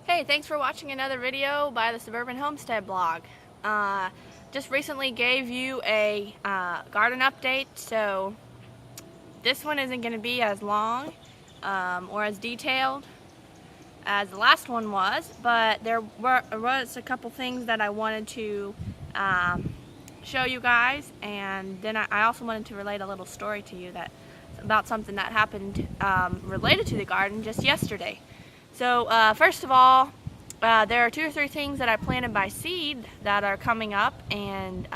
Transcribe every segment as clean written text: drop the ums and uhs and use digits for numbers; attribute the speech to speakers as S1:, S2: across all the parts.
S1: Hey, thanks for watching another video by the Suburban Homestead blog. Just recently gave you a garden update, so this one isn't going to be as long or as detailed as the last one was, but there was a couple things that I wanted to show you guys, and then I also wanted to relate a little story to you about something that happened related to the garden just yesterday. So first of all, there are 2 or 3 things that I planted by seed that are coming up and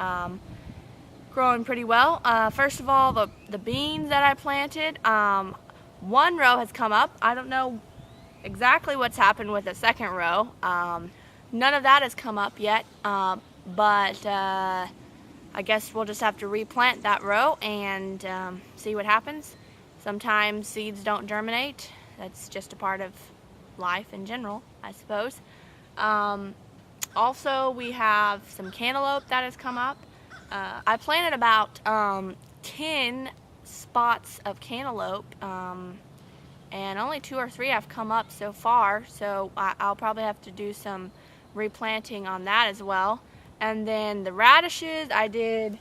S1: growing pretty well. First of all, the beans that I planted, one row has come up. I don't know exactly what's happened with the second row. None of that has come up yet, but I guess we'll just have to replant that row and see what happens. Sometimes seeds don't germinate. That's just a part of life in general, I suppose. Also, we have some cantaloupe that has come up. I planted about 10 spots of cantaloupe, and only 2 or 3 have come up so far, so I'll probably have to do some replanting on that as well. And then the radishes, I did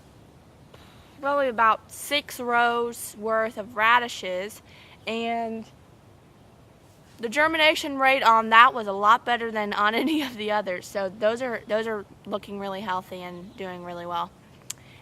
S1: probably about 6 rows worth of radishes, and the germination rate on that was a lot better than on any of the others. So those are looking really healthy and doing really well.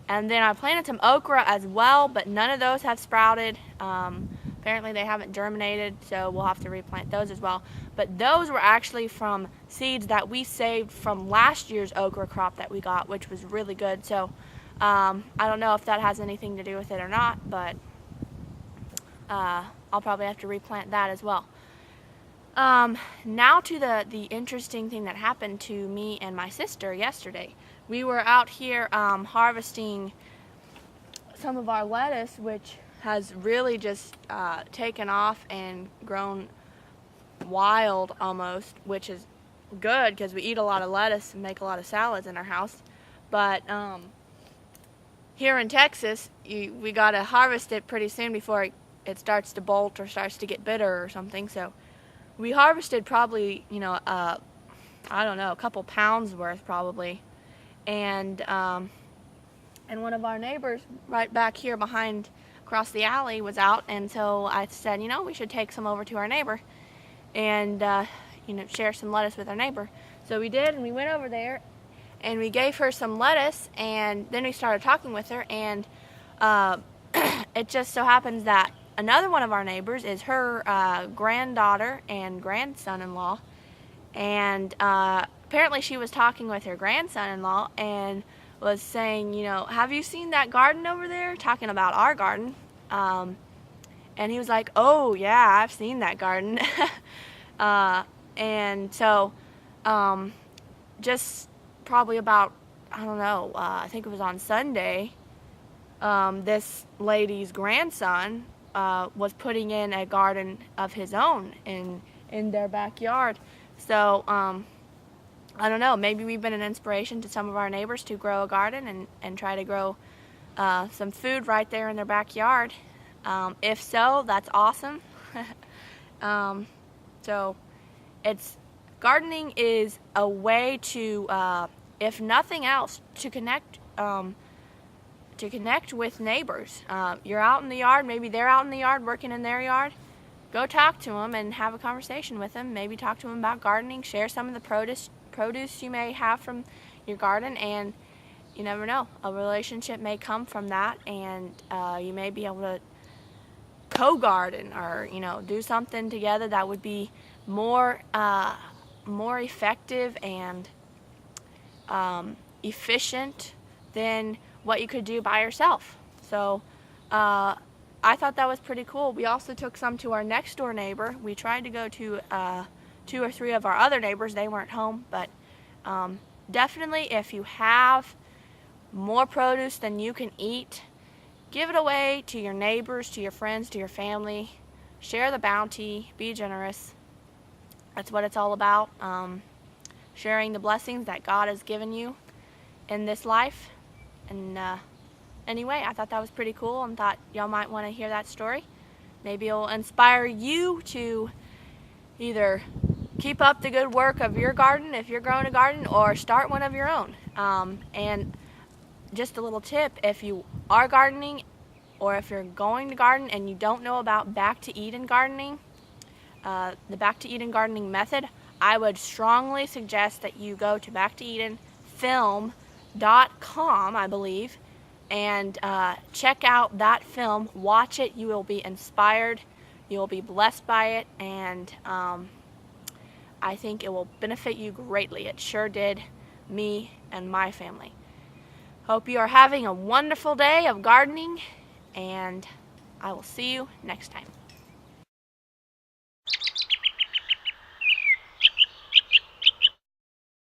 S1: And then I planted some okra as well, but none of those have sprouted. Apparently they haven't germinated, so we'll have to replant those as well. But those were actually from seeds that we saved from last year's okra crop that we got, which was really good. So I don't know if that has anything to do with it or not, but I'll probably have to replant that as well. Now to the interesting thing that happened to me and my sister yesterday. We were out here harvesting some of our lettuce, which has really just taken off and grown wild almost, which is good because we eat a lot of lettuce and make a lot of salads in our house. But here in Texas, we got to harvest it pretty soon before it starts to bolt or starts to get bitter or something. So we harvested probably, I don't know, a couple pounds worth probably. And one of our neighbors right back here behind, across the alley, was out, and so I said, we should take some over to our neighbor and, share some lettuce with our neighbor. So we did, and we went over there, and we gave her some lettuce, and then we started talking with her, and it just so happens that another one of our neighbors is her granddaughter and grandson-in-law, and apparently she was talking with her grandson-in-law and was saying, have you seen that garden over there? Talking about our garden. And he was like, oh yeah, I've seen that garden. And so just probably about, I don't know, I think it was on Sunday, this lady's grandson was putting in a garden of his own in their backyard. So I don't know, maybe we've been an inspiration to some of our neighbors to grow a garden and try to grow some food right there in their backyard. If so, that's awesome. So gardening is a way to, if nothing else, to connect with neighbors. You're out in the yard, maybe they're out in the yard working in their yard. Go talk to them and have a conversation with them. Maybe talk to them about gardening, share some of the produce you may have from your garden, and you never know, a relationship may come from that, and you may be able to co-garden or do something together that would be more effective and efficient than what you could do by yourself. So I thought that was pretty cool. We also took some to our next door neighbor. We tried to go to 2 or 3 of our other neighbors. They weren't home, but definitely if you have more produce than you can eat, give it away to your neighbors, to your friends, to your family. Share the bounty, be generous. That's what it's all about. Sharing the blessings that God has given you in this life, and anyway, I thought that was pretty cool and thought y'all might want to hear that story. Maybe it'll inspire you to either keep up the good work of your garden if you're growing a garden, or start one of your own. And just a little tip, if you are gardening or if you're going to garden and you don't know about Back to Eden gardening, the Back to Eden gardening method, I would strongly suggest that you go to backtooedenfilm.com, I believe, and check out that film. Watch it. You will be inspired. You will be blessed by it, and I think it will benefit you greatly. It sure did me and my family. Hope you are having a wonderful day of gardening, and I will see you next time.